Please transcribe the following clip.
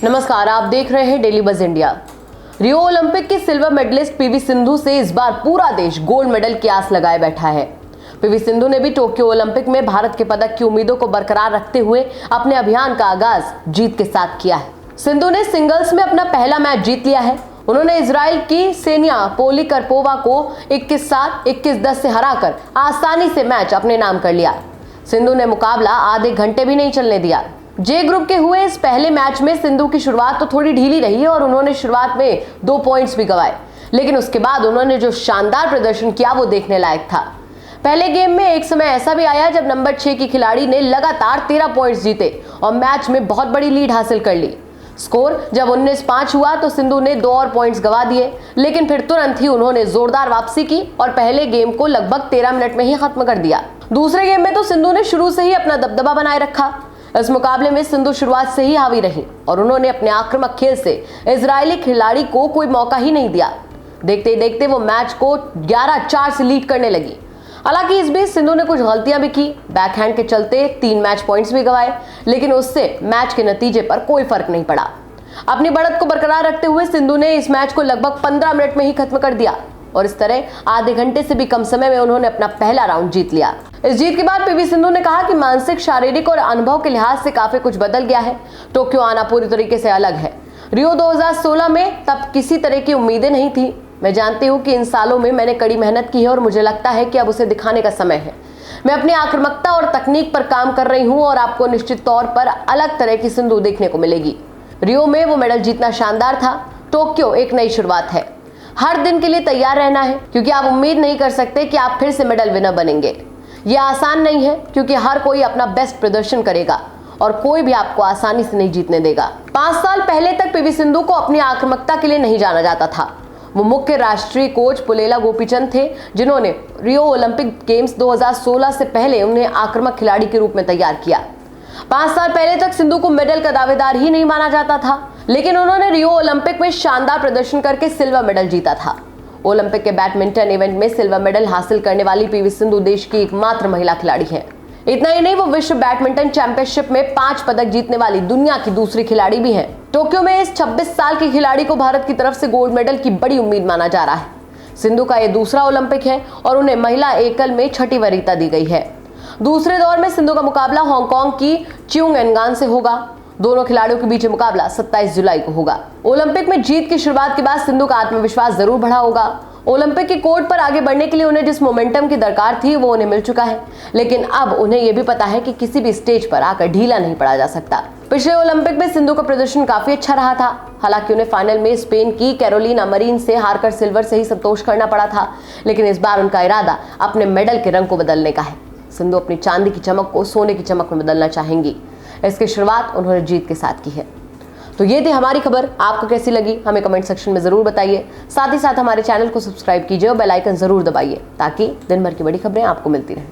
नमस्कार, आप देख रहे हैं डेली बज इंडिया। रियो ओलंपिक की सिल्वर मेडलिस्ट पीवी सिंधु से इस बार पूरा देश गोल्ड मेडल की आस लगाए बैठा है। पीवी सिंधु ने भी टोक्यो ओलंपिक में भारत के पदक की उम्मीदों को बरकरार रखते हुए अपने अभियान का आगाज जीत के साथ किया है। सिंधु ने सिंगल्स में अपना पहला मैच जीत लिया है। उन्होंने इजराइल की सेनिया पोलिकरपोवा को 21-7, 21-10 से हराकर आसानी से मैच अपने नाम कर लिया। सिंधु ने मुकाबला आधे घंटे भी नहीं चलने दिया। जे ग्रुप के हुए इस पहले मैच में सिंधु की शुरुआत तो थोड़ी ढीली रही और उन्होंने शुरुआत में 2 पॉइंट्स भी गंवाए, लेकिन उसके बाद उन्होंने जो शानदार प्रदर्शन किया वो देखने लायक था। पहले गेम में एक समय ऐसा भी आया जब नंबर 6 की खिलाड़ी ने लगातार 13 पॉइंट्स जीते और मैच में बहुत बड़ी लीड हासिल कर ली। स्कोर जब 19-5 हुआ तो सिंधु ने 2 और पॉइंट्स गंवा दिए, लेकिन फिर तुरंत ही उन्होंने जोरदार वापसी की और पहले गेम को लगभग 13 मिनट में ही खत्म कर दिया। दूसरे गेम में तो सिंधु ने शुरू से ही अपना दबदबा बनाए रखा। इस मुकाबले में सिंधु शुरुआत से ही हावी रही और उन्होंने अपने आक्रामक खेल से इजरायली खिलाड़ी को कोई मौका ही नहीं दिया। देखते ही देखते वो मैच को 11-4 से लीड करने लगी। हालांकि इस बीच सिंधु ने कुछ गलतियां भी की। बैकहैंड के चलते 3 मैच पॉइंट्स भी गंवाए, लेकिन उससे मैच के नतीजे पर कोई फर्क नहीं पड़ा। अपनी बढ़त को बरकरार रखते हुए सिंधु ने इस मैच को लगभग 15 मिनट में ही खत्म कर दिया और इस तरह आधे घंटे से भी कम समय में उन्होंने अपना पहला राउंड जीत लिया। इस जीत के बाद पीवी सिंधु ने कहा कि मानसिक, शारीरिक और अनुभव के लिहाज से काफी कुछ बदल गया है। टोक्यो आना पूरी तरीके से अलग है। रियो 2016 में तब किसी तरह की उम्मीदें नहीं थी। मैं जानती हूँ कि इन सालों में मैंने कड़ी मेहनत की है और मुझे लगता है कि अब उसे दिखाने का समय है। मैं अपनी आक्रामकता और तकनीक पर काम कर रही हूँ और आपको निश्चित तौर पर अलग तरह की सिंधु देखने को मिलेगी। रियो में वो मेडल जीतना शानदार था। टोक्यो एक नई शुरुआत है। हर दिन के लिए तैयार रहना है, क्योंकि आप उम्मीद नहीं कर सकते कि आप फिर से मेडल विनर बनेंगे। यह आसान नहीं है, क्योंकि हर कोई अपना बेस्ट प्रदर्शन करेगा और कोई भी आपको आसानी से नहीं जीतने देगा। 5 साल पहले तक पीवी सिंधु को अपनी आक्रामकता के लिए नहीं जाना जाता था। वो मुख्य राष्ट्रीय कोच पुलेला गोपीचंद थे, जिन्होंने रियो ओलंपिक गेम्स 2016 से पहले उन्हें आक्रामक खिलाड़ी के रूप में तैयार किया। 5 साल पहले तक सिंधु को मेडल का दावेदार ही नहीं माना जाता था, लेकिन उन्होंने रियो ओलंपिक में शानदार प्रदर्शन करके सिल्वर मेडल जीता था। ओलंपिक के बैडमिंटन इवेंट में सिल्वर मेडल हासिल करने वाली पीवी सिंधु देश की एकमात्र महिला खिलाड़ी है। इतना ही नहीं, वो विश्व बैडमिंटन चैंपियनशिप में 5 पदक जीतने वाली दुनिया की दूसरी खिलाड़ी भी है। टोक्यो में इस 26 साल की खिलाड़ी को भारत की तरफ से गोल्ड मेडल की बड़ी उम्मीद माना जा रहा है। सिंधु का यह दूसरा ओलंपिक है और उन्हें महिला एकल में 6ठी वरीयता दी गई है। दूसरे दौर में सिंधु का मुकाबला हांगकांग की चिंग एनगान से होगा। दोनों खिलाड़ियों के बीच मुकाबला 27 जुलाई को होगा। ओलंपिक में जीत की शुरुआत के बाद सिंधु का आत्मविश्वास जरूर बढ़ा होगा। ओलंपिक के कोर्ट पर आगे बढ़ने के लिए उन्हें जिस मोमेंटम की दरकार थी वो उन्हें मिल चुका है, लेकिन अब उन्हें यह भी पता है कि किसी भी स्टेज पर आकर ढीला नहीं पड़ा जा सकता। पिछले ओलंपिक में सिंधु का प्रदर्शन काफी अच्छा रहा था। हालांकि उन्हें फाइनल में स्पेन की कैरोलिना मरीन से हारकर सिल्वर से ही संतोष करना पड़ा था, लेकिन इस बार उनका इरादा अपने मेडल के रंग को बदलने का है। सिंधु अपनी चांदी की चमक को सोने की चमक में बदलना चाहेंगी। इसकी शुरुआत उन्होंने जीत के साथ की है। तो ये थी हमारी खबर। आपको कैसी लगी हमें कमेंट सेक्शन में जरूर बताइए। साथ ही साथ हमारे चैनल को सब्सक्राइब कीजिए और बेल आइकन जरूर दबाइए, ताकि दिन भर की बड़ी खबरें आपको मिलती रहें।